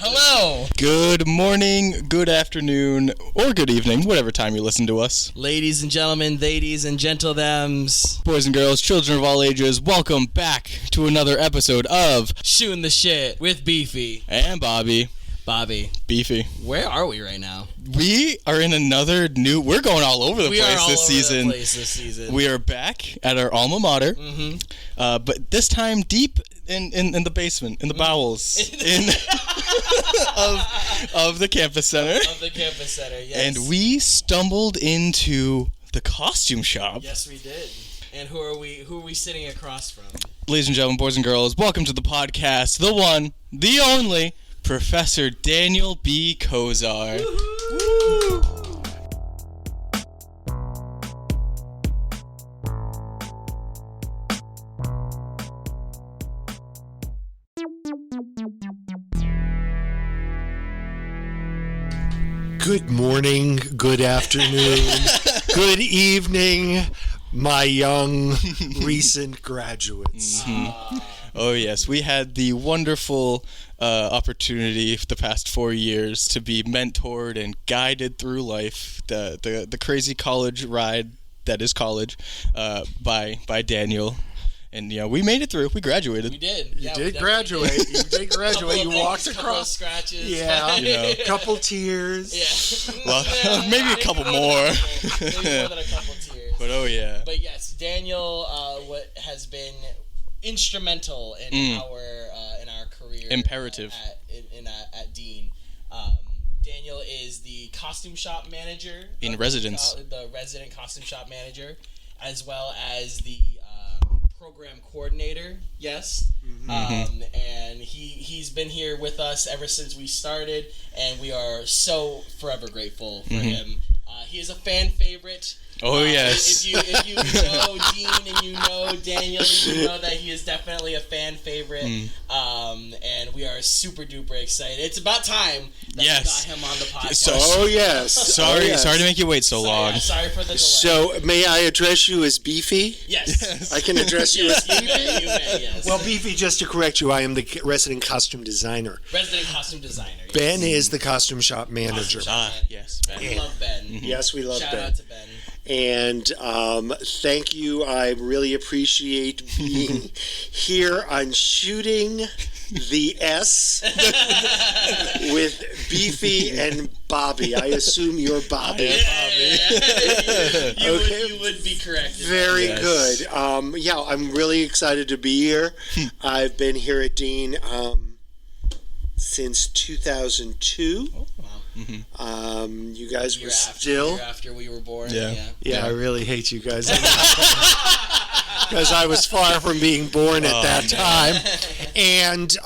Hello! Good morning, good afternoon, or good evening, whatever time you listen to us. Ladies and gentlemen, ladies and gentlethems, Boys and girls, children of all ages, welcome back to another episode of Shooting the Shit with Beefy. And Bobby. Beefy. Where are we right now? We are in we're going all over the place this season. We are back at our alma mater, but this time deep in the basement, in the bowels of the campus center. Of the campus center, yes. And we stumbled into the costume shop. Yes, we did. And who are we sitting across from? Ladies and gentlemen, boys and girls, welcome to the podcast, the one, the only, Professor Daniel B. Kozar. Woo! Good morning, good afternoon, good evening, my young recent graduates. Mm-hmm. Oh yes, we had the wonderful opportunity for the past 4 years to be mentored and guided through life, the crazy college ride that is college, by Daniel. And we made it through. We graduated. We did. You did graduate. You did graduate. You walked across. Scratches. Yeah. Couple tears. Yeah. Well, maybe a couple more. Maybe more than a couple tears. But oh yeah. But yes, Daniel, what has been instrumental in our career. Imperative. At Dean. Daniel is the costume shop manager. In residence. The resident costume shop manager, as well as the program coordinator, yes. Mm-hmm. And he's been here with us ever since we started, and we are so forever grateful for him. He is a fan favorite. Oh yes. If you know Dean and you know Daniel, you know that he is definitely a fan favorite. And we are super duper excited. It's about time that we got him on the podcast. Yes. Sorry to make you wait so long. Yeah, sorry for the delay. So, may I address you as Beefy? Yes. I can address you as Beefy? You may, yes. Well, Beefy, just to correct you, I am the resident costume designer. Resident costume designer. Yes. Ben is the costume shop manager. Yes, Ben. We love Ben. Yes, we love Ben. Shout out to Ben. And thank you. I really appreciate being here on Shooting the S with Beefy and Bobby. I assume you're Bobby. Yeah. Okay. You would be correct. Very good. I'm really excited to be here. I've been here at Dean since 2002. Oh, wow. You guys were still... Year after we were born. Yeah, I really hate you guys. Because I was far from being born at that time. And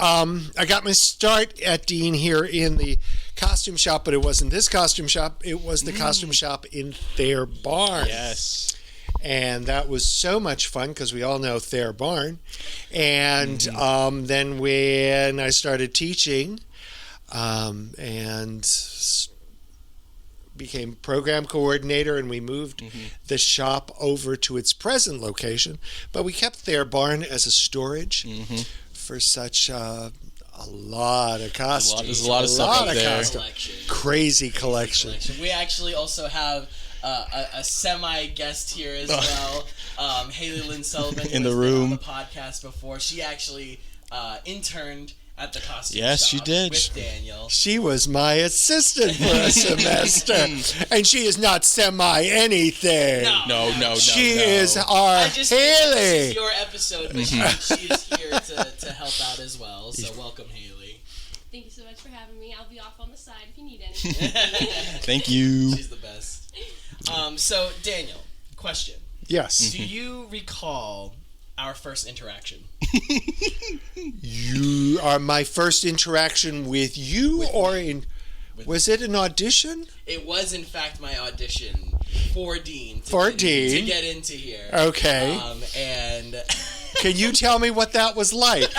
I got my start at Dean here in the costume shop, but it wasn't this costume shop. It was the costume shop in Thayer Barn. Yes. And that was so much fun because we all know Thayer Barn. And then when I started teaching and became program coordinator, and we moved the shop over to its present location, but we kept Thayer Barn as a storage for such a lot of costumes. There's a lot of stuff up there. Crazy collection. We actually also have a semi-guest here as well. Haley Lynn Sullivan, in the who has room been on the podcast before. She actually interned at the costume shop. Yes, she did. With Daniel. She was my assistant for a semester, and she is not semi-anything. No. She is our This Haley. is your episode, but she is here to help out as well. So welcome, Haley. Thank you so much for having me. I'll be off on the side if you need anything. Thank you. She's the best. So, Daniel, question. Yes. Do you recall our first interaction? You are my first interaction with you, was it an audition? It was, in fact, my audition for Dean. To get into here. Okay. And can you tell me what that was like?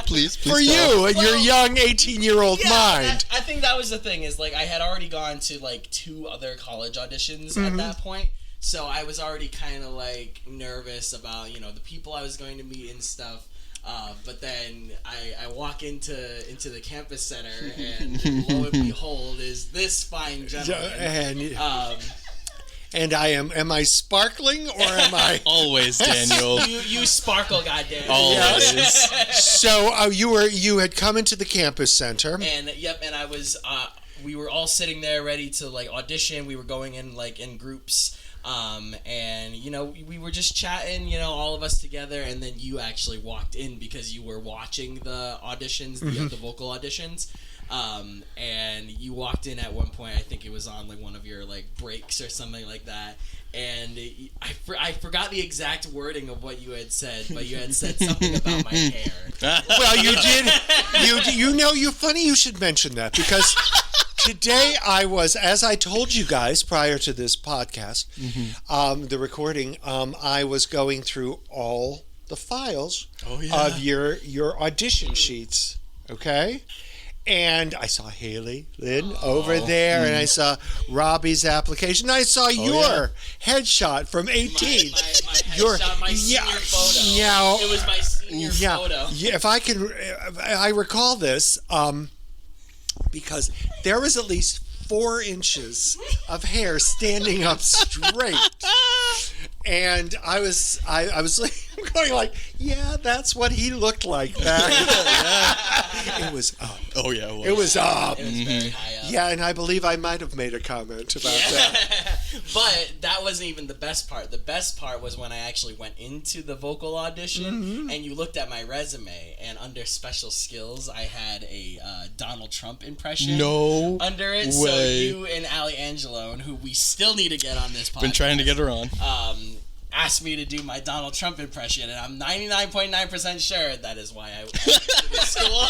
Please for you and your young 18-year-old mind. I think that was the thing, is like I had already gone to like 2 other college auditions at that point. So I was already kind of like nervous about, the people I was going to meet and stuff. But then I walk into the campus center, and lo and behold, is this fine gentleman. And am I sparkling or am I always, Daniel? You sparkle, goddamn. Always. So you had come into the campus center, and I was. We were all sitting there ready to like audition. We were going in like in groups. And we were just chatting, all of us together, and then you actually walked in because you were watching the auditions, the vocal auditions. And you walked in at one point. I think it was on like one of your like breaks or something like that. And I forgot the exact wording of what you had said, but you had said something about my hair. Well, you did. You're funny. You should mention that because today I was, as I told you guys prior to this podcast, the recording, I was going through all the files of your audition sheets. Okay. And I saw Haley Lynn over there, and I saw Robbie's application. I saw your headshot from 18. My headshot, my senior photo. Yeah, it was my senior photo. Yeah, if I can, I recall this because there was at least 4 inches of hair standing up straight. And I was going like, yeah, that's what he looked like back. It was up. Oh yeah, it was up. It was very high up. Yeah, and I believe I might have made a comment about that. But that wasn't even the best part. The best part was when I actually went into the vocal audition, and you looked at my resume, and under special skills, I had a Donald Trump impression. Under it. Way. So you and Ali Angelone, who we still need to get on this podcast, been trying to get her on. Asked me to do my Donald Trump impression, and I'm 99.9% sure that is why I went to this school.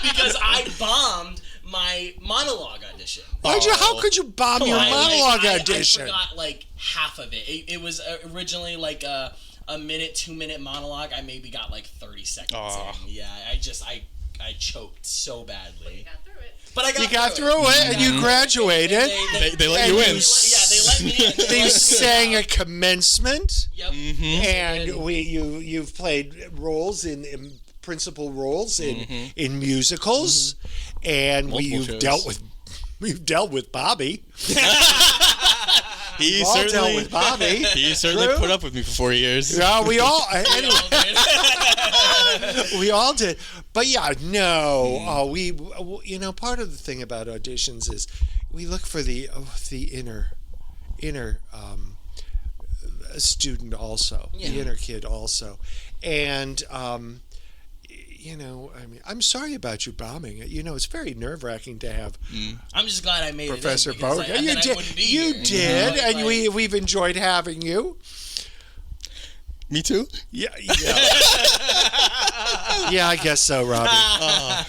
Because I bombed my monologue audition. How could you bomb your monologue audition? I forgot like half of it. It was originally like a minute, 2-minute monologue. I maybe got like 30 seconds in. Yeah, I choked so badly. But I got through it. And you graduated. They let you in. They let me in. They sang a commencement. Yep. And you've played roles in principal roles in musicals, and you've dealt with Bobby. He certainly dealt with Bobby. He certainly put up with me for 4 years. Yeah, we all. Anyway, we all did. But yeah, no. We part of the thing about auditions is we look for the inner student also, the inner kid also, and I'm sorry about you bombing it. It's very nerve-wracking to have. I'm just glad I made Professor it in because Bogan. You did, and we've enjoyed having you. Me too? Yeah. Yeah, I guess so, Robbie.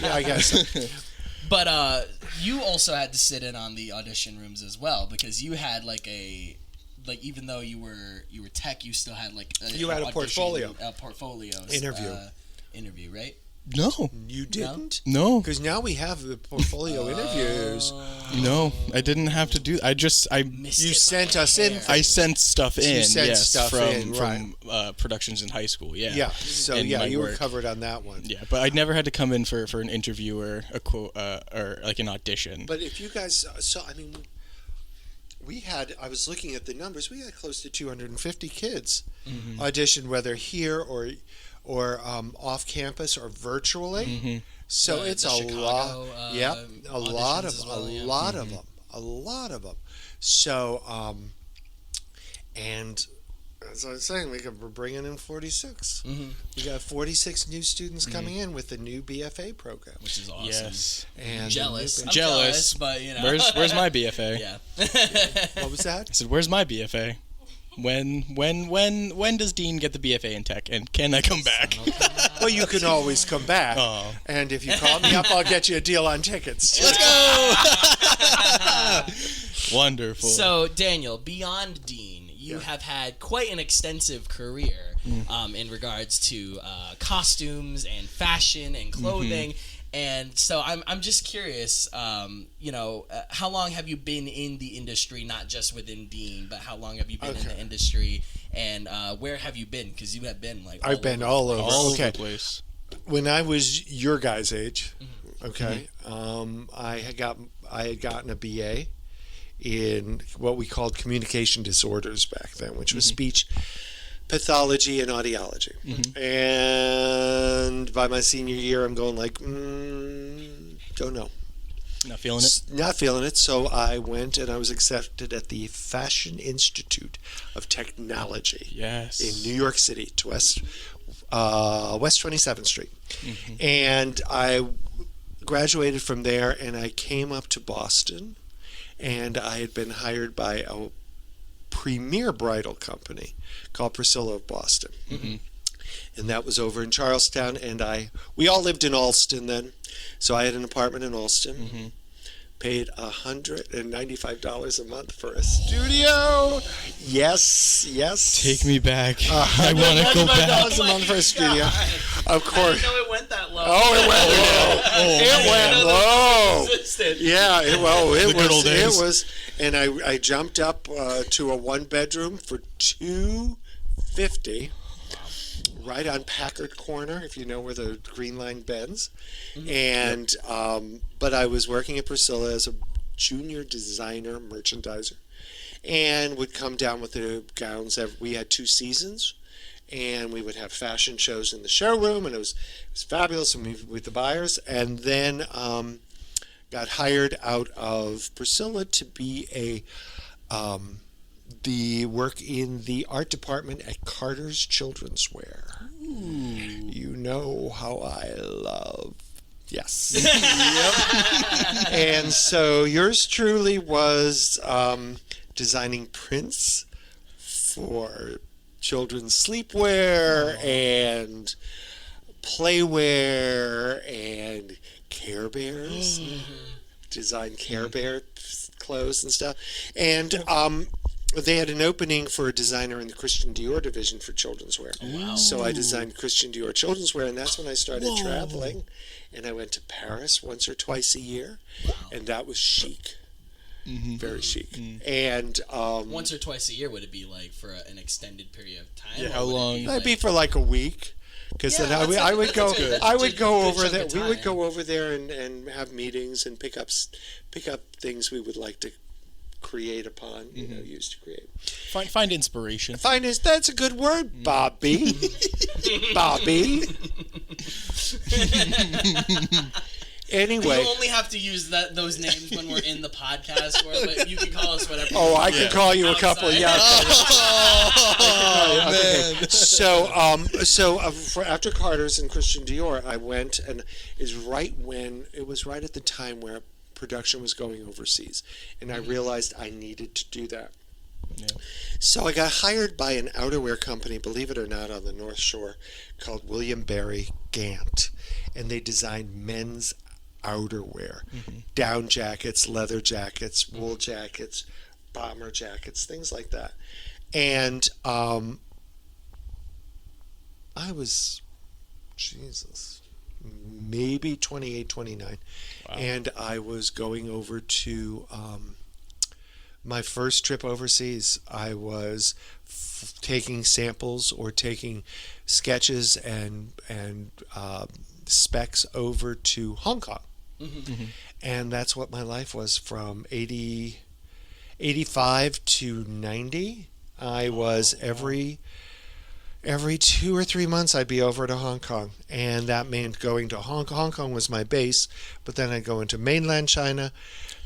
Yeah, I guess so. But you also had to sit in on the audition rooms as well, because you had even though you were tech, you still had you had a portfolio. Interview, right? No. You didn't? No. Because now we have the portfolio interviews. No, I didn't have to do. You sent us in. I sent stuff in. You sent stuff from productions in high school. Yeah. Yeah. So you were covered on that one. Yeah, but I never had to come in for an interview or a quote or like an audition. But if you guys I was looking at the numbers. We had close to 250 kids audition, whether here or off campus or virtually. So it's a lot. A lot of them. So and as I was saying, we're bringing in 46. We got 46 new students coming in with the new BFA program, which is awesome. Yes, and jealous. I'm jealous, but where's my BFA? Yeah. What was that? I said, "Where's my BFA?" When does Dean get the BFA in tech, and can I come back? Well, you can always come back. Oh. And if you call me up, I'll get you a deal on tickets. Let's go! Wonderful. So, Daniel, beyond Dean, you have had quite an extensive career in regards to costumes and fashion and clothing. And so I'm just curious, how long have you been in the industry, not just within Dean, but how long have you been in the industry, and where have you been? Because you have been like I've been all over. All over the place. When I was your guys' age, Mm-hmm. I had gotten a BA in what we called communication disorders back then, which was speech pathology and audiology. And by my senior year, I'm going like, don't know. Not feeling it? Not feeling it. So I went and I was accepted at the Fashion Institute of Technology. Yes. In New York City, to West 27th Street. And I graduated from there, and I came up to Boston, and I had been hired by a premier bridal company called Priscilla of Boston. And that was over in Charlestown, and we all lived in Allston then, so I had an apartment in Allston. Paid $195 a month for a studio. Yes. Take me back. I want to go back. $195 a month for a studio. Of course. I didn't know it went that low. Oh, it went low. It went low. Yeah, it was. And I jumped up to a one-bedroom for $250. Right on Packard Corner, if you know where the Green Line bends. And but I was working at Priscilla as a junior designer merchandiser, and would come down with the gowns. We had 2 seasons, and we would have fashion shows in the showroom, and it was fabulous. And with the buyers, and then got hired out of Priscilla to be the work in the art department at Carter's Children's Wear. You know how I love. Yes. And so yours truly was designing prints for children's sleepwear and playwear and Care Bears. Design Care Bear clothes and stuff. And they had an opening for a designer in the Christian Dior division for children's wear. Wow. So I designed Christian Dior children's wear, and that's when I started traveling. And I went to Paris once or twice a year, and that was chic. Very chic. And once or twice a year, would it be like for an extended period of time? Yeah, how long? It'd be for like a week. Because then I would go over there. We would go over there and have meetings and pick up things we would like to create upon, use to create. Find inspiration. That's a good word, Bobby. Bobby. Anyway. You only have to use those names when we're in the podcast, but you can call us whatever. Oh, I can call you a couple. Yeah. Man. So after Carter's and Christian Dior, I went, and it was right at the time where production was going overseas, and I realized I needed to do that. Yeah. So I got hired by an outerwear company, believe it or not, on the North Shore called William Barry Gant, and they designed men's outerwear, down jackets, leather jackets, wool jackets, bomber jackets, things like that. And I was, maybe 28, 29. Wow. And I was going over to my first trip overseas. I was taking samples or taking sketches and specs over to Hong Kong. And that's what my life was from 85 to 90. I was every 2 or 3 months I'd be over to Hong Kong, and that meant going to Hong Kong. Hong Kong was my base, but then I'd go into mainland China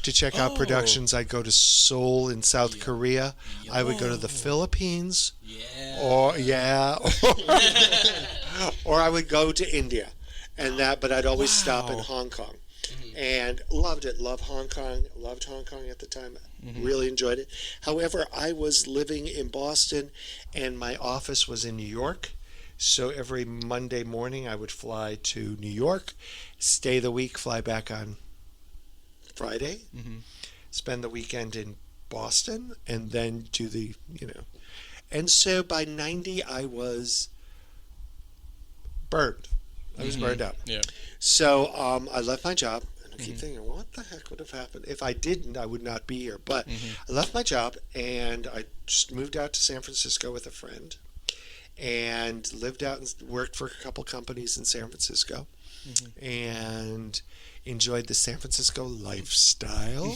to check out productions. I'd go to Seoul in South Korea. I would go to the Philippines. Or I would go to India, but I'd always stop in Hong Kong. And loved it. Loved Hong Kong at the time. Really enjoyed it. However, I was living in Boston, and my office was in New York. So every Monday morning, I would fly to New York, stay the week, fly back on Friday, spend the weekend in Boston, and then do the. And so by 90, I was burned. I was burned out. Yeah. So I left my job, and I keep thinking, what the heck would have happened? If I didn't, I would not be here. But I left my job, and I just moved out to San Francisco with a friend, and lived out and worked for a couple companies in San Francisco, and enjoyed the San Francisco lifestyle.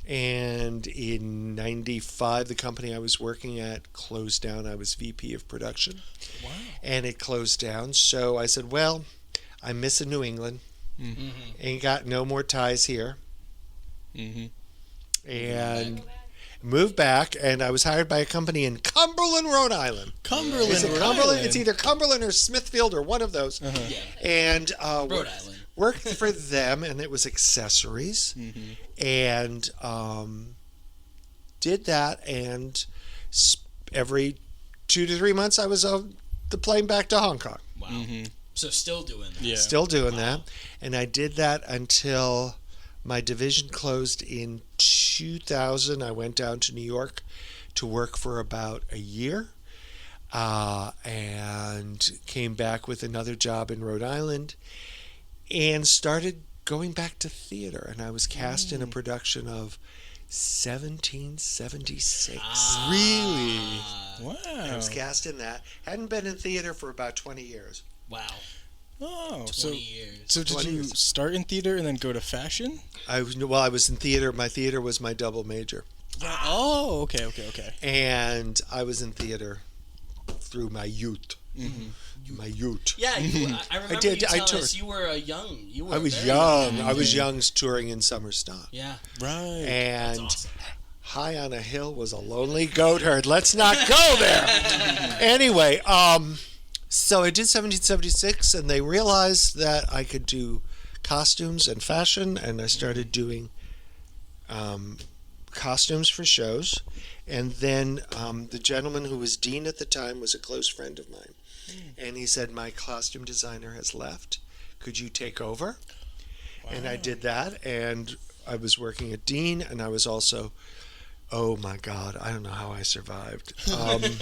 And in 95, the company I was working at closed down. I was VP of production. Wow. And it closed down. So I said, well, I'm missing New England. Ain't got no more ties here. And moved back, and I was hired by a company in Cumberland, Rhode Island. Cumberland, Rhode Island? It's either Cumberland or Smithfield or one of those. And Rhode Island. Worked for them, and it was accessories. And did that, and every 2 to 3 months I was on the plane back to Hong Kong. Wow. So still doing that. Yeah. Still doing that. And I did that until my division closed in 2000. I went down to New York to work for about a year, and came back with another job in Rhode Island, and started going back to theater. And I was cast in a production of 1776. Really? Wow. I was cast in that. Hadn't been in theater for about 20 years. Wow. Oh, 20 years. So did 20 you years. start in theater and then go to fashion? I was in theater. My theater was my double major. Oh, okay. And I was in theater through my youth. My youth. Yeah, I remember did, you I telling toured. us you were young. I was very young. I was young touring in summer stock. Yeah. Right. And That's awesome. high on a hill was a lonely goat herd. Let's not go there. Anyway, so I did 1776, and they realized that I could do costumes and fashion, and I started doing costumes for shows. And then the gentleman who was dean at the time was a close friend of mine. And he said, my costume designer has left. Could you take over? Wow. And I did that, and I was working at Dean, and I was also, oh my God, I don't know how I survived. I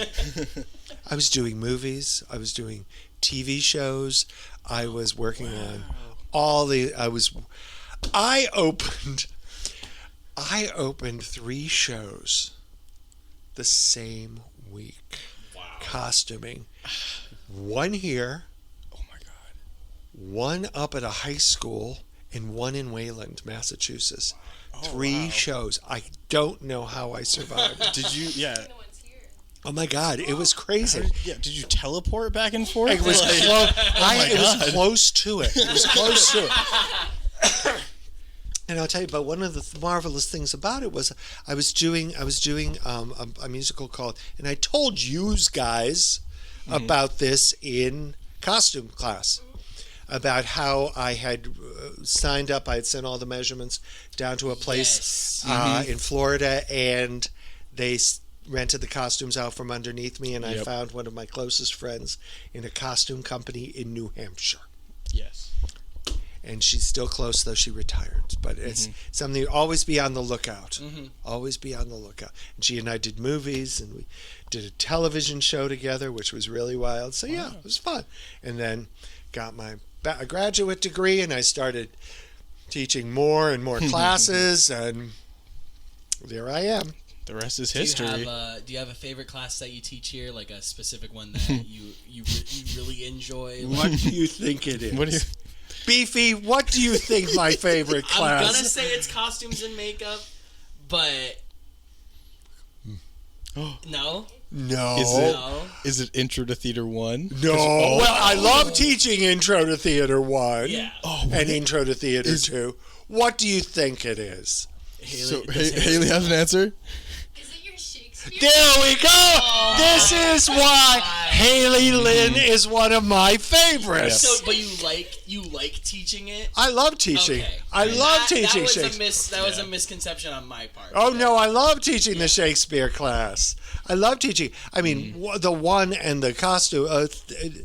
was doing movies. I was doing TV shows. I was working on I opened 3 shows the same week. Wow. Costuming. One here. Oh my God. One up at a high school, and one in Wayland, Massachusetts. Oh, 3 shows. I don't know how I survived. Did you? Yeah. No one's here. Oh my God, it was crazy. Did you teleport back and forth? It was Like- close. It was God. close to it. It was close to it. And I'll tell you, but one of the marvelous things about it was I was doing a musical called, and I told you guys about this in costume class, about how I had signed up. I had sent all the measurements down to a place in Florida, and they rented the costumes out from underneath me, and I found one of my closest friends in a costume company in New Hampshire. Yes. And she's still close, though she retired. But it's something to always be on the lookout. Always be on the lookout. And she and I did movies, and we did a television show together, which was really wild. So, yeah, it was fun. And then got my graduate degree, and I started teaching more and more classes, and there I am. The rest is history. Do you have a favorite class that you teach here, like a specific one that you really enjoy? What do you think it is? What do you? Beefy, what do you think my favorite class? I'm gonna say it's costumes and makeup, but no. No. Is it Intro to Theater 1? No. Well, I love teaching Intro to Theater 1 Yeah. and Intro to Theater 2. What do you think it is? Haley has an answer? Is it your Shakespeare? There we go. This is why Haley Lynn is one of my favorites. So, but you like you like teaching it? I love teaching. Okay. I love teaching that Shakespeare. That was a misconception on my part. Oh, no, I love teaching the Shakespeare class. I love teaching. I mean, the one and the costume,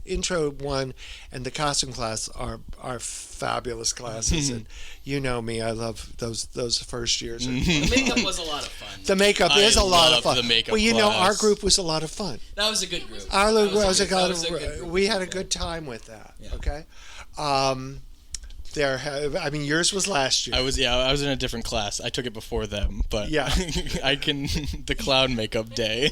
intro one and the costume class are fabulous classes. And you know me, I love those first years. The makeup was a lot of fun. The makeup is a lot of fun. The makeup well, you know, our class. group was a lot of fun. That was a good group. We had a good time with that. Yeah. Okay. Yours was last year. I was in a different class. I took it before them, but yeah, the clown makeup day.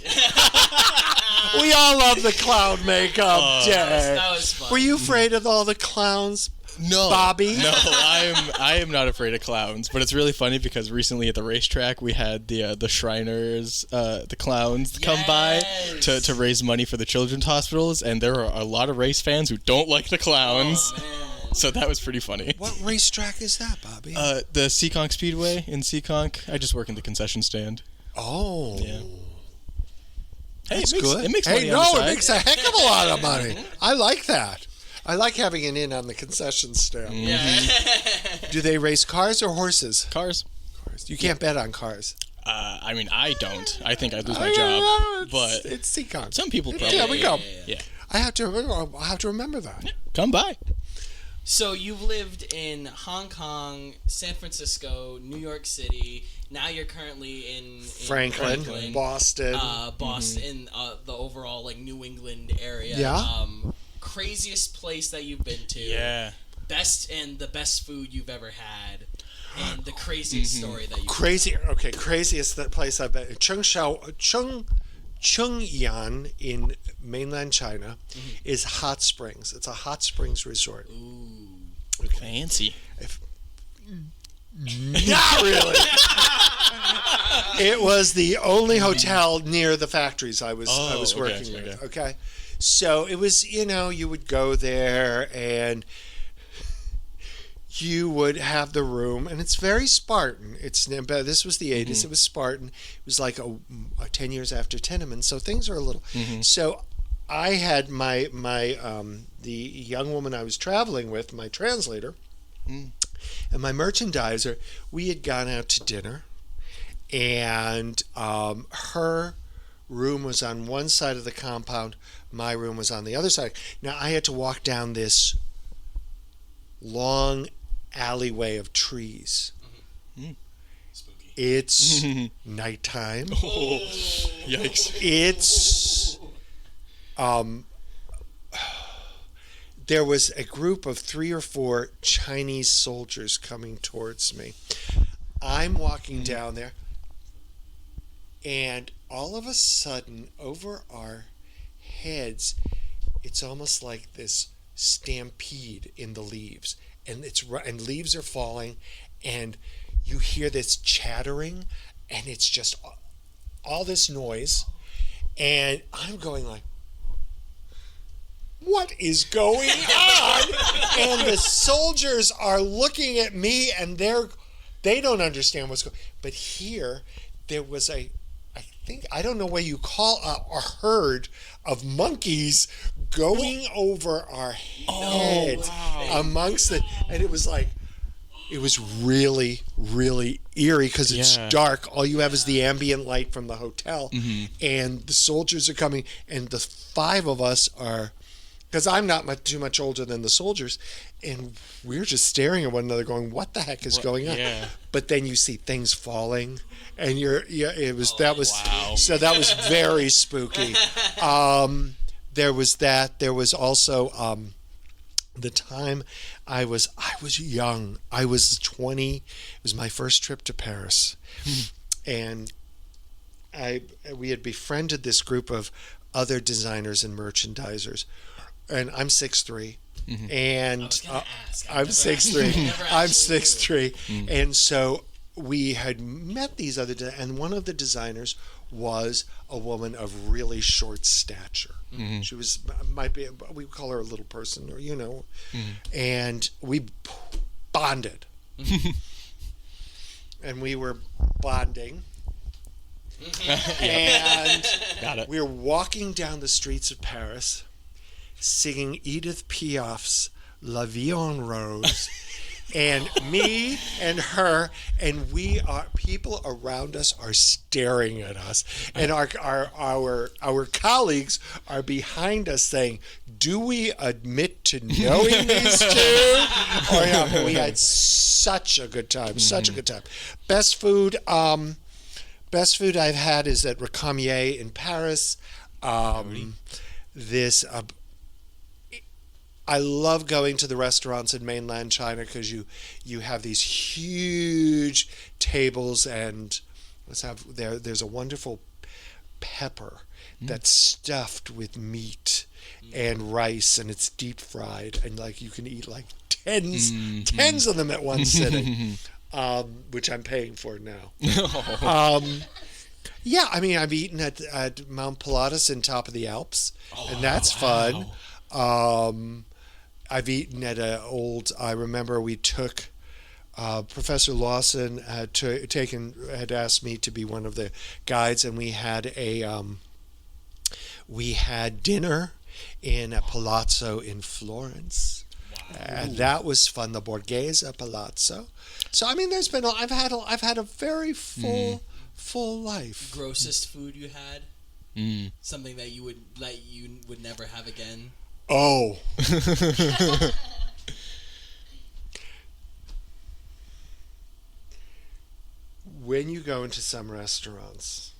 We all love the clown makeup day. That was fun. Were you afraid of all the clowns? No, Bobby. No, I am not afraid of clowns. But it's really funny because recently at the racetrack we had the Shriners, the clowns come by to raise money for the children's hospitals, and there are a lot of race fans who don't like the clowns. Oh, man. So that was pretty funny. What racetrack is that, Bobby? The Seekonk Speedway in Seekonk. I just work in the concession stand. Oh. Yeah. Hey, That's good. It makes money Hey, on the no, side. it makes a heck of a lot of money. I like that. I like having an in on the concession stand. Yeah. Do they race cars or horses? Cars. You can't bet on cars. I mean, I don't. I think I'd lose my job. But it's Seacon. some people probably. Yeah, we go. Yeah. I have to remember that. Come by. So you've lived in Hong Kong, San Francisco, New York City. Now you're currently in Franklin, Boston, Boston, the overall like New England area. Yeah. Craziest place that you've been to. Yeah. The best food you've ever had, and the craziest story that you. Craziest that place I've been. Chengyan in mainland China is hot springs. It's a hot springs resort. Ooh. Fancy. Not really. It was the only hotel near the factories I was working with. Okay. So it was, you would go there and you would have the room, and it's very Spartan. This was the 80s. It was Spartan. It was like 10 years after Tiananmen, so things are a little. So I had the young woman I was traveling with, my translator, and my merchandiser. We had gone out to dinner, and her room was on one side of the compound. My room was on the other side. Now I had to walk down this long alleyway of trees. Spooky. It's nighttime. Oh, yikes. It's there was a group of 3 or 4 Chinese soldiers coming towards me. I'm walking down there, and all of a sudden, over our heads, it's almost like this stampede in the leaves, and leaves are falling, and you hear this chattering, and it's just all this noise, and I'm going like, what is going on? And the soldiers are looking at me, and they don't understand what's going on. But here, there was I don't know what you call a herd of monkeys going over our heads amongst it. And it was really, really eerie because it's dark. All you have is the ambient light from the hotel. And the soldiers are coming, and the 5 of us are, because I'm not too much older than the soldiers, and we're just staring at one another going, what the heck is going on? Yeah. But then you see things falling, and that was very spooky. There was that. There was also the time I was young. I was 20. It was my first trip to Paris, and we had befriended this group of other designers and merchandisers, and I'm 6'3", and I'm 6'3". I'm 6'3", and so we had met these other, and one of the designers was a woman of really short stature. She we call her a little person, or and we bonded, and we were bonding. And Got it. we were walking down the streets of Paris, singing Edith Piaf's La Vie en Rose. And me and her, and people around us are staring at us, and our colleagues are behind us saying, "Do we admit to knowing these two?" Or yeah, but we had such a good time, such a good time. Best food I've had is at Recamier in Paris. I love going to the restaurants in mainland China because you have these huge tables, and there's a wonderful pepper that's stuffed with meat and rice, and it's deep fried, and like you can eat like tens of them at one sitting, which I'm paying for now. Yeah, I mean, I've eaten at Mount Pilatus in top of the Alps, and that's fun. I've eaten at I remember we took, Professor Lawson had asked me to be one of the guides, and we had dinner in a palazzo in Florence. And that was fun, the Borghese Palazzo. So I mean, I've had a very full life. Grossest food you had? Something that you would never have again? Oh. When you go into some restaurants,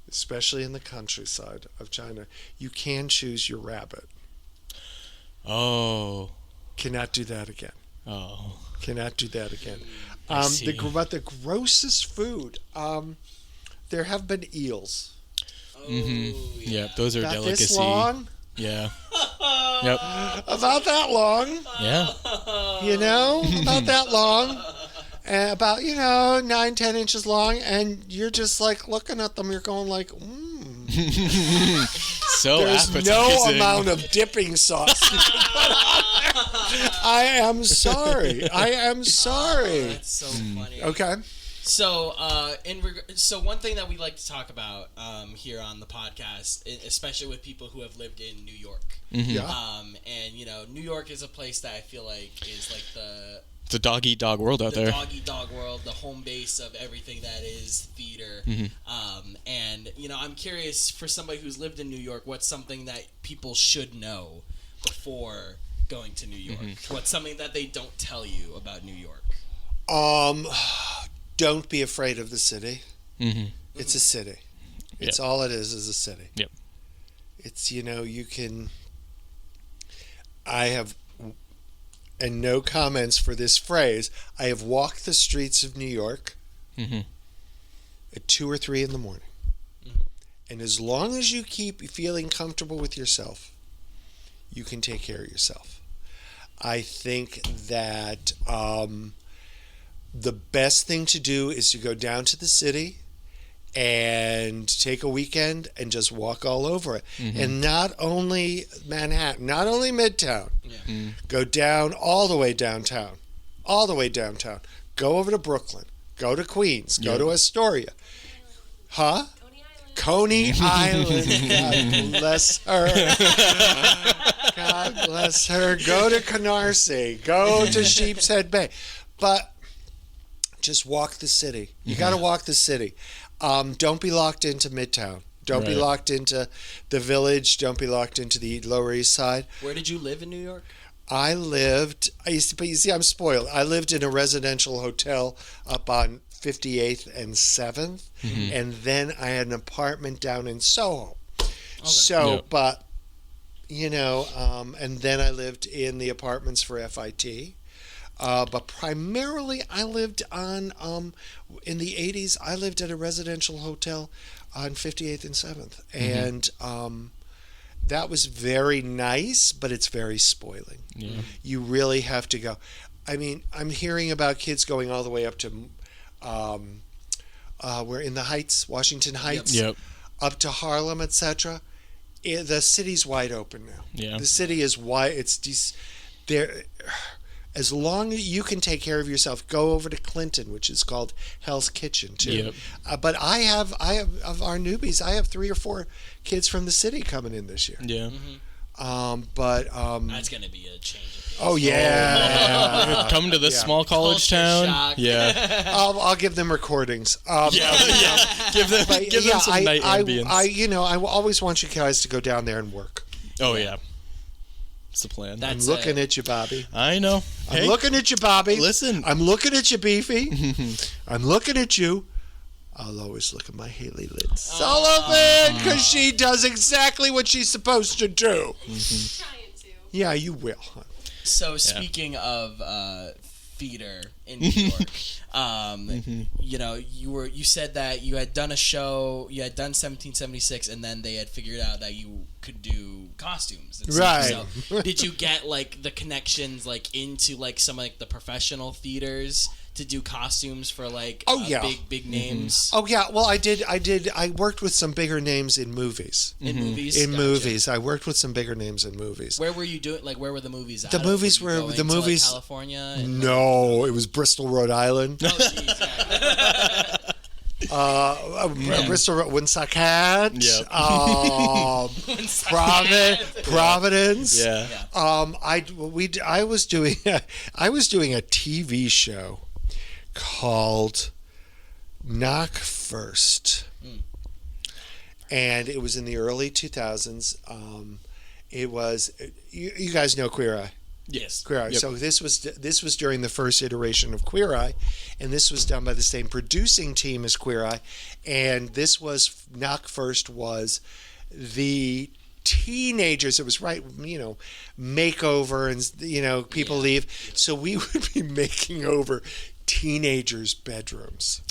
especially in the countryside of China, you can choose your rabbit. Oh. Cannot do that again. Oh. Cannot do that again. But the grossest food, there have been eels. Oh, yeah. Yeah, those are About delicacy. this long. Yeah. Yep. About that long. Yeah. About that long. About 9-10 inches long, and you're just like looking at them. You're going like, So there's appetizing. no amount of dipping sauce you can put on there. I am sorry. That's so funny. Okay. So, so one thing that we like to talk about here on the podcast, especially with people who have lived in New York, Yeah. and New York is a place that I feel like is like it's a dog-eat-dog world out there. The dog-eat-dog world, the home base of everything that is theater. And I'm curious, for somebody who's lived in New York, what's something that people should know before going to New York? What's something that they don't tell you about New York? Don't be afraid of the city. It's a city. It's all it is a city. Yep. It's, I have, and no comments for this phrase, I have walked the streets of New York at 2 or 3 in the morning. And as long as you keep feeling comfortable with yourself, you can take care of yourself. I think that the best thing to do is to go down to the city and take a weekend and just walk all over it. And not only Manhattan, not only Midtown, go down all the way downtown. Go over to Brooklyn, go to Queens, go to Astoria. Huh? Coney Island. God bless her. God bless her. Go to Canarsie. Go to Sheepshead Bay. But just walk the city. You got to walk the city. Don't be locked into Midtown. Don't be locked into the Village. Don't be locked into the Lower East Side. Where did you live in New York? But you see, I'm spoiled. I lived in a residential hotel up on 58th and 7th, and then I had an apartment down in Soho. Okay. So, but, and then I lived in the apartments for FIT. But primarily I lived on, in the 80s, I lived at a residential hotel on 58th and 7th. And that was very nice, but it's very spoiling. Yeah. You really have to go. I mean, I'm hearing about kids going all the way up to, we're in the Heights, Washington Heights, up to Harlem, etc. The city's wide open now. Yeah. The city is wide. It's there. As long as you can take care of yourself, go over to Clinton, which is called Hell's Kitchen too. But I have of our newbies, I have 3 or 4 kids from the city coming in this year. Yeah. That's gonna be a change. Oh yeah, come to this small college Culture town. shock. Yeah, I'll give them recordings. yeah. Give them some night ambience. I always want you guys to go down there and work. Oh yeah, it's the plan. I'm looking at you, Bobby. I know. Hey, I'm looking at you, Bobby. listen. I'm looking at you, Beefy. I'm looking at you. I'll always look at my Haley Lynn Sullivan because she does exactly what she's supposed to do. Trying to. Yeah, you will. So speaking of theater in New York, you said that you had done a show, you had done 1776, and then they had figured out that you could do costumes. Right. So did you get like the connections like into like some like the professional theaters to do costumes for like big names? Oh yeah, well I did. I worked with some bigger names in movies. In movies. In movies, I worked with some bigger names in movies. Where were you doing? Like, where were the movies? The movies were going to, like, California. No, it was Bristol, Rhode Island. Oh, geez, Bristol, Woonsocket. Yep. Providence. Yeah. I was doing a TV show called Knock First. And it was in the early 2000s. It was you guys know Queer Eye. Yes. Queer Eye. Yep. So this was during the first iteration of Queer Eye, and this was done by the same producing team as Queer Eye, and this was Knock First was the teenagers. It was makeover and people leave, so we would be making over teenagers' bedrooms.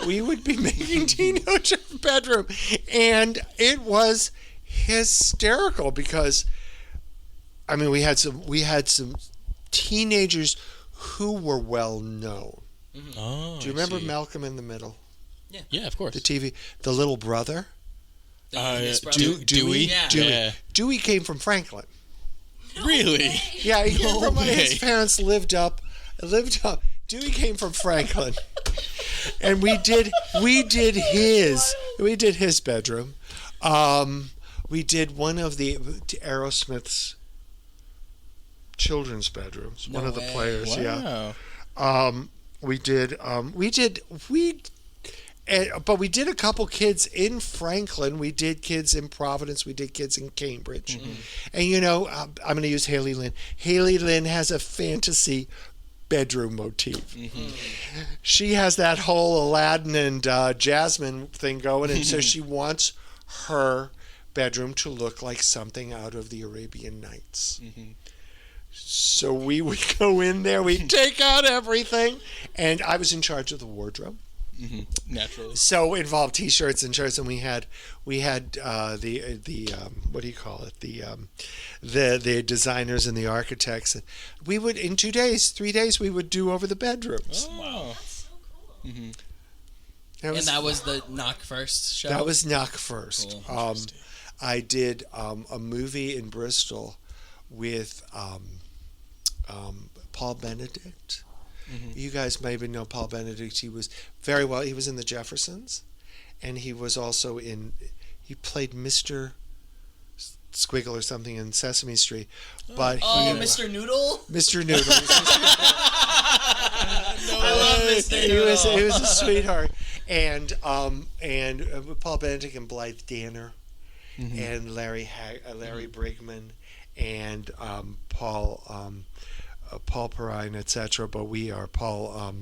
We would be making teenager bedroom, and it was hysterical because, I mean, we had some teenagers who were well known. Oh, Do you remember Malcolm in the Middle? Yeah, of course. The TV, the little brother. Dewey. Yeah. Dewey came from Franklin. Really? Yeah, he came from way. his parents lived up. Dewey came from Franklin, and we did his bedroom. We did one of the Aerosmith's children's bedrooms. One of the players. Wow. Yeah. But we did a couple kids in Franklin. We did kids in Providence. We did kids in Cambridge. And I'm going to use Haley Lynn. Haley Lynn has a fantasy bedroom motif. She has that whole Aladdin and Jasmine thing going, and so she wants her bedroom to look like something out of the Arabian Nights. So we would go in there, we'd take out everything, and I was in charge of the wardrobe. Naturally. So it involved T-shirts and shirts, and we had the what do you call it, the designers and the architects. And we would in 3 days we would do over the bedrooms. Oh. Wow. That's so cool. That was the Knock First show? That was Knock First. Cool. I did a movie in Bristol with Paul Benedict. You guys maybe know Paul Benedict. He was he was in the Jeffersons, and he was also he played Mr. Squiggle or something in Sesame Street. But Mr. Noodle? Mr. Noodle. I love Mr. Noodle. He was a sweetheart. And Paul Benedict and Blythe Danner and Larry Brigman and Paul Perrine, etc. But we are Paul.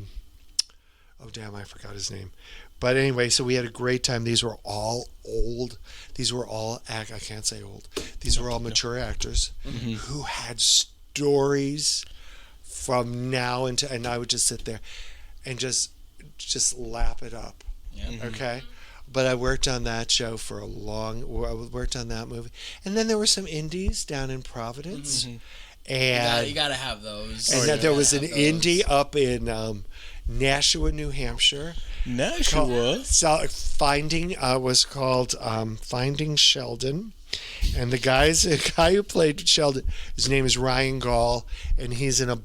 Oh damn! I forgot his name. But anyway, so we had a great time. These were all old. These were all I can't say old. These were all mature actors who had stories from now into. And I would just sit there and just lap it up. Okay. But I worked on that show for I worked on that movie, and then there were some indies down in Providence. And you gotta have those. And there was an indie up in Nashua, New Hampshire. Nashua? Was called Finding Sheldon. And the guy who played Sheldon, his name is Ryan Gall, and he's in a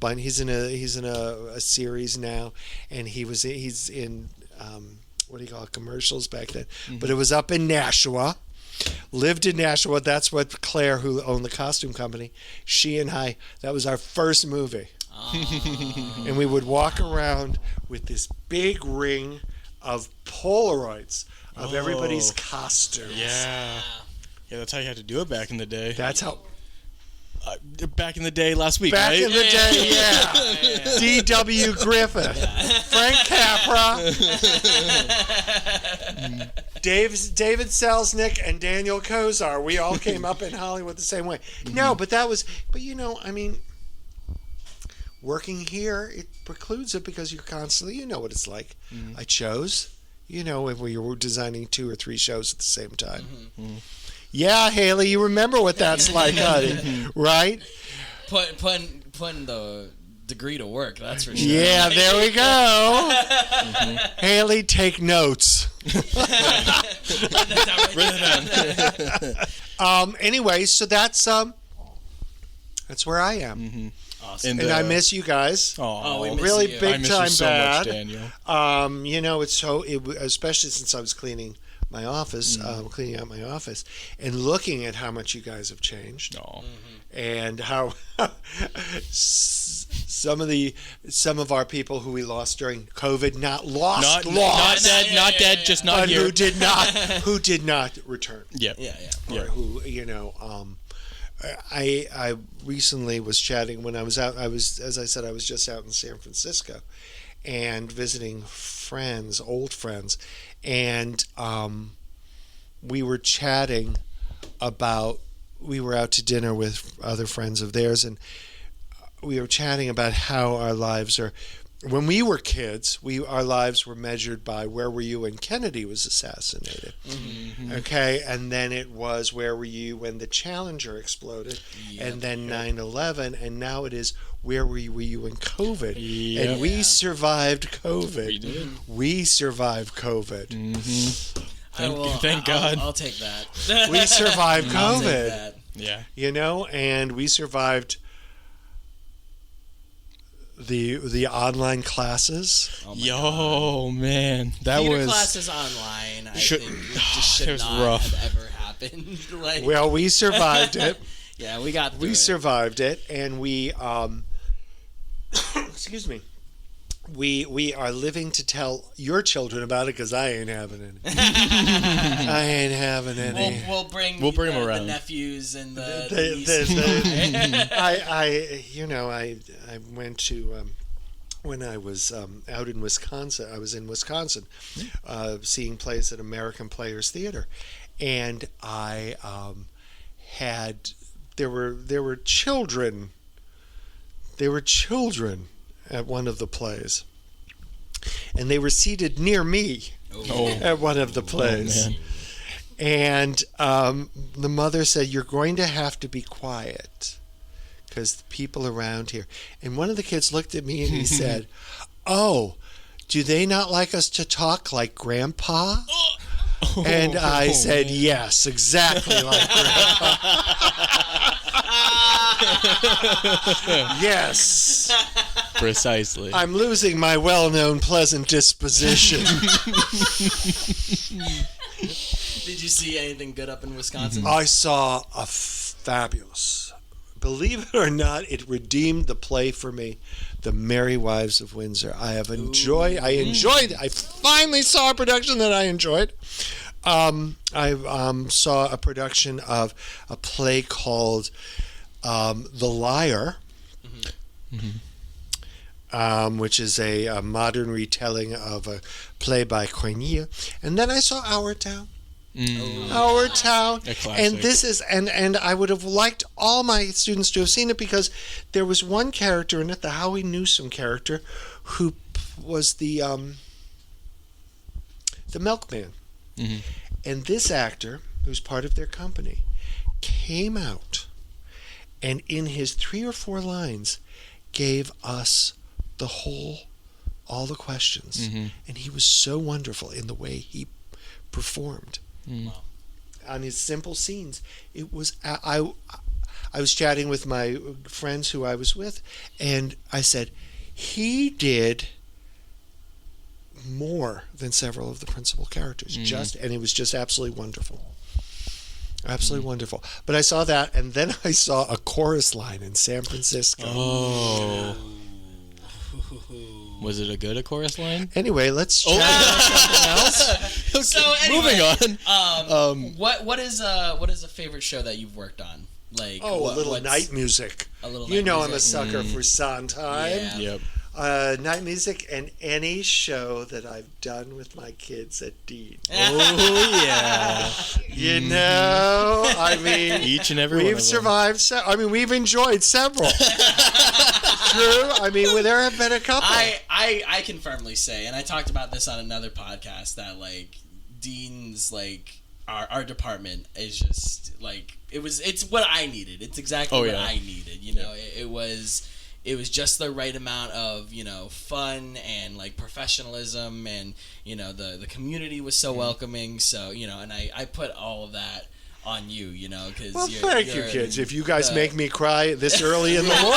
series now, and he's in what do you call it, commercials back then. But it was up in Nashua. Lived in Nashua. That's what Claire, who owned the costume company, she and I, that was our first movie. And we would walk around with this big ring of Polaroids of everybody's costumes. Yeah, that's how you had to do it back in the day. That's how. Back in the day, last week, Back right? in the day, yeah. D.W. Griffith, Frank Capra, David Selznick, and Daniel Kozar. We all came up in Hollywood the same way. No, but working here, it precludes it because you're constantly, you know what it's like. I chose, if we were designing 2 or 3 shows at the same time. Yeah, Haley, you remember what that's like, honey, right? Putting the degree to work, that's for sure. Yeah, there we go. Haley, take notes. Anyway, so that's where I am. Awesome. And I miss you guys. We miss really you. big I miss time you so bad. much, Daniel. Especially since I was cleaning my office, cleaning out my office, and looking at how much you guys have changed, and how some of our people who we lost during COVID, not dead, just not here, who did not return. Yeah. Or who, I recently was chatting when I was out. As I said, I was just out in San Francisco and visiting old friends, and we were chatting about. We were out to dinner with other friends of theirs, and we were chatting about how our lives are. When we were kids, our lives were measured by where were you when Kennedy was assassinated. Okay, and then it was where were you when the Challenger exploded, and then 9/11, and now it is where were you in COVID? And we survived COVID. We did. We survived COVID. Thank God. I'll take that. We survived COVID. I'll take that. Yeah. And we survived the online classes. Man, that Theater was classes online. I think just it was not rough. have ever happened. Well, we survived it. Yeah, we got through We it. survived it, and we excuse me. We are living to tell your children about it because I ain't having any. I ain't having any. We'll bring them around. The nephews and the I went to when I was out in Wisconsin. I was in Wisconsin, seeing plays at American Players Theater, and I had there were children. There were children at one of the plays, and they were seated near me at one of the plays. Man. And the mother said, "You're going to have to be quiet because the people around here." And one of the kids looked at me and he said, "Oh, do they not like us to talk like Grandpa?" And I said, "Yes, exactly like Grandpa." Yes. Precisely. I'm losing my well-known pleasant disposition. Did you see anything good up in Wisconsin? I saw a fabulous, believe it or not, it redeemed the play for me, The Merry Wives of Windsor. I enjoyed it. I finally saw a production that I enjoyed. I saw a production of a play called The Liar, which is a modern retelling of a play by Corneille. And then I saw Our Town. Our Town. A classic. And this is and I would have liked all my students to have seen it because there was one character in it, the Howie Newsom character, who was the milkman. And this actor, who's part of their company, came out and in his 3 or 4 lines gave us all the questions. And he was so wonderful in the way he performed. On his simple scenes. It was I was chatting with my friends who I was with, and I said, he did more than several of the principal characters. And it was just absolutely wonderful. Absolutely wonderful. But I saw that, and then I saw a chorus line in San Francisco. Oh. Was it a chorus line? Anyway, let's chat about something else. Okay, So anyway, moving on. What is a favorite show that you've worked on? Like A little night music. A little. You night know I'm a music? sucker for Sondheim. Yeah. Yep. Night music and any show that I've done with my kids at Dean. Oh yeah. You know, I mean, Each and every one we've of them. survived. We've enjoyed several. True. I mean, there have been a couple. I can firmly say, and I talked about this on another podcast, that like Dean's like our department is just like it's what I needed. It's exactly what I needed. You know, it was just the right amount of, you know, fun and like professionalism, and you know the community was so welcoming. So, you know, and I put all of that on you, you know, because thank you, kids. If you guys make me cry this early in the morning,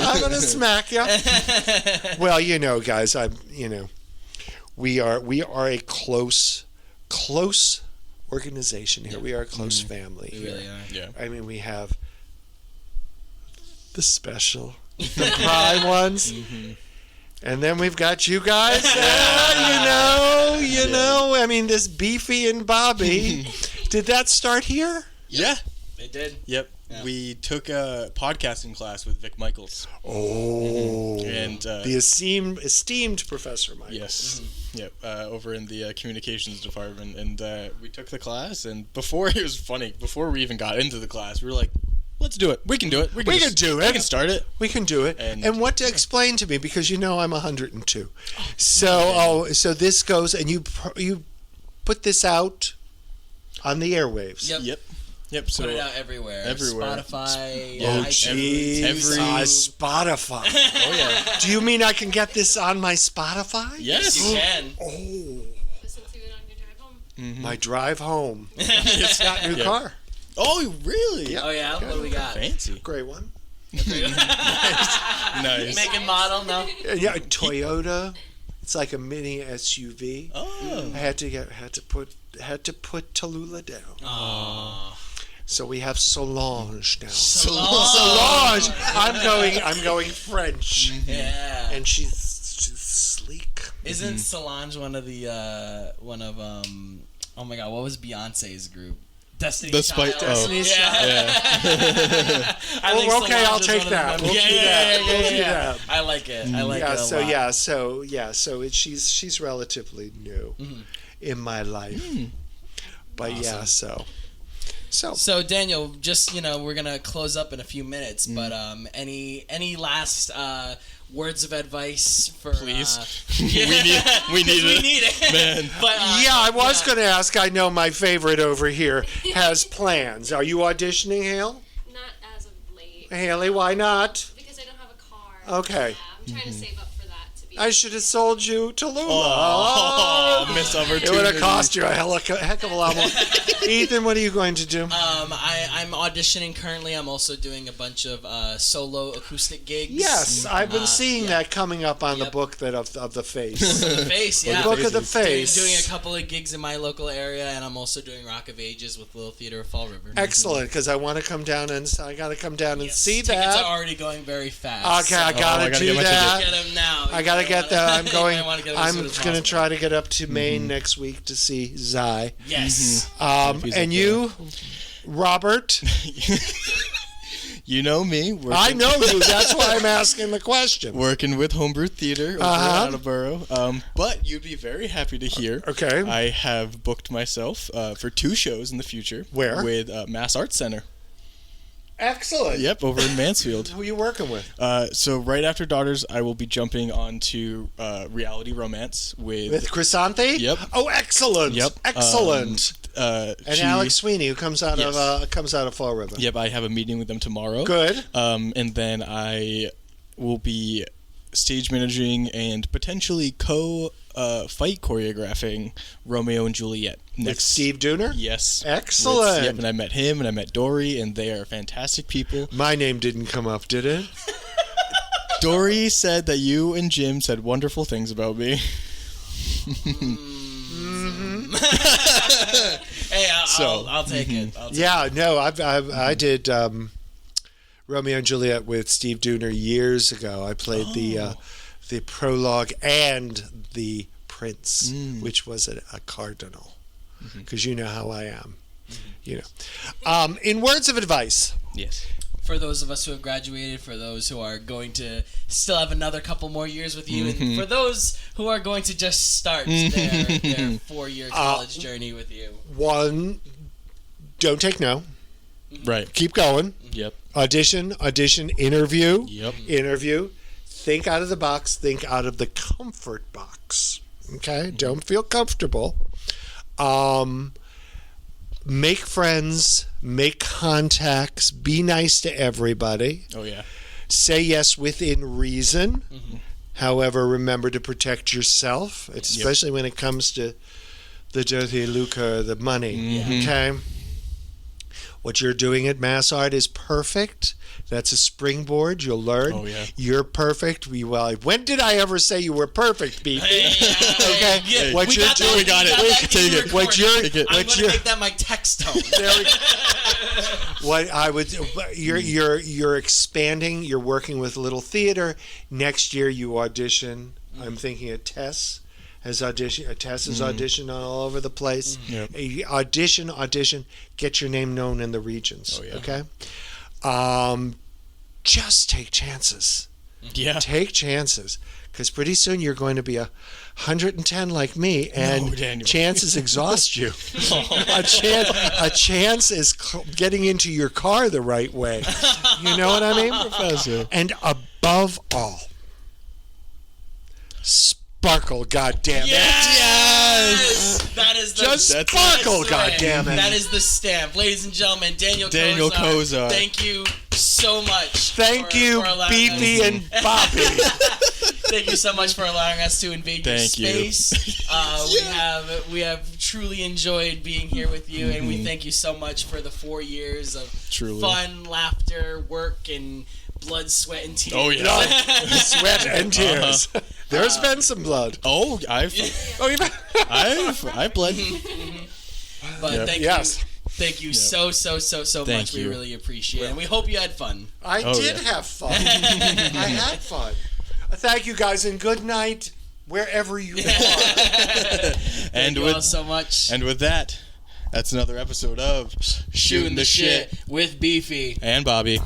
I'm gonna smack you. Well, you know, guys, we are a close organization here. We are a close family. We really are. Yeah. I mean, we have the special, the prime ones. And then we've got you guys. You know. I mean, this Beefy and Bobby. Did that start here? Yeah. It did. Yep. Yeah. We took a podcasting class with Vic Michaels. Oh. And the esteemed Professor Michaels. Yes. Yep. Over in the communications department, and we took the class. And before, it was funny. Before we even got into the class, we were like, let's do it. We can do it. We can do it. We can start it. We can do it. And what to explain to me, because you know I'm 102. So this goes, and you put this out on the airwaves. Yep. So put it out everywhere. Spotify. Oh, jeez. Spotify. Oh, yeah. Do you mean I can get this on my Spotify? Yes. You can. Oh. Listen to it on your drive home. Mm-hmm. My drive home. It's got a new car. Oh, really? Yeah. Oh, yeah? What do we got? Fancy. Gray one. Nice. Make and model, no? Yeah, Toyota. It's like a mini SUV. Oh. I had to put Tallulah down. Oh. So we have Solange now. Solange. I'm going French. Yeah. And she's sleek. Isn't Solange one of oh my god, what was Beyonce's group? Destiny's Child. Destiny's Child. Yeah. Oh, okay, I'll take that. We'll do that. I like it. I like it a lot. So she's relatively new in my life. But awesome. So Daniel, just we're gonna close up in a few minutes, but any last words of advice for please? We need it, man. But I was going to ask. I know my favorite over here has plans. Are you auditioning, Hale? Not as of late. Haley, why not? Because I don't have a car. Okay. Yeah, I'm trying to save up for that. To be I should have sold you to Lula. Oh, missed opportunity. It would have cost you a heck of a lot more. Ethan, what are you going to do? I'm auditioning currently. I'm also doing a bunch of solo acoustic gigs. Yes, I've been seeing that coming up on the book of the face. The face, yeah. The book of the face. Doing a couple of gigs in my local area, and I'm also doing Rock of Ages with Little Theater of Fall River. Excellent, because I want to come down and I got to come down and see that. Tickets are already going very fast. Okay, I gotta do that. Get them now. I gotta get that. I'm going to try to get up to Maine next week to see Zai. Yes. And you, Robert? You know me. I know you. That's why I'm asking the question. Working with Homebrew Theater over in Attleboro. But you'd be very happy to hear. Okay. I have booked myself for 2 shows in the future. Where? With Mass Arts Center. Excellent. Yep, over in Mansfield. Who are you working with? So right after Daughters, I will be jumping onto Reality Romance with Chrysanthi. Yep. Oh, excellent. Yep. Excellent. And Alex Sweeney, who comes out of Fall River. Yep. I have a meeting with them tomorrow. Good. And then I will be stage managing and potentially fight choreographing Romeo and Juliet next. With Steve Dooner? Yes. Excellent. Yep, and I met him and I met Dory, and they are fantastic people. My name didn't come up, did it? Dory said that you and Jim said wonderful things about me. Hey, I'll take it. I did Romeo and Juliet with Steve Dooner years ago. I played the prologue and the prince, which was a cardinal, because you know how I am. You know. In words of advice. Yes. For those of us who have graduated, for those who are going to still have another couple more years with you, and for those who are going to just start their 4-year college journey with you. One, don't take no. Right. Keep going. Yep. Audition, interview. Yep. Interview. Think out of the box. Think out of the comfort box. Okay? Don't feel comfortable. Make friends. Make contacts. Be nice to everybody. Oh, yeah. Say yes within reason. However, remember to protect yourself, especially when it comes to the dirty lucre, the money. Okay? What you're doing at Mass Art is perfect. That's a springboard. You'll learn. Oh, yeah. You're perfect. When did I ever say you were perfect, Beefy? Okay. Yeah, What you're doing? We got that. Take it. What you're? I'm going to make that my text tone. What I would, you're expanding. You're working with Little Theater. Next year you audition. I'm thinking of Tess has audition. Tess has auditioned all over the place. Yep. Audition. Get your name known in the regions. Oh, yeah. Okay. Just take chances. Yeah. Take chances, because pretty soon you're going to be 110 like me, and Daniel. chances exhaust you. A chance is getting into your car the right way. You know what I mean, Professor? And above all, sparkle, goddammit. Yes! That is the Just sparkle, goddammit. That is the stamp. Ladies and gentlemen, Daniel Kozar. Thank you so much. Thank you, Beefy and Bobby. Thank you so much for allowing us to invade your space. We have truly enjoyed being here with you, and we thank you so much for the 4 years of fun, laughter, work, and blood, sweat, and tears. Oh, yeah. Sweat and tears. There's been some blood. Oh, I've bled. But thank you so much. We really appreciate it. And we hope you had fun. I did have fun. I had fun. Thank you guys, and good night wherever you are. Thank you all so much. And with that, that's another episode of Shooting the Shit with Beefy and Bobby.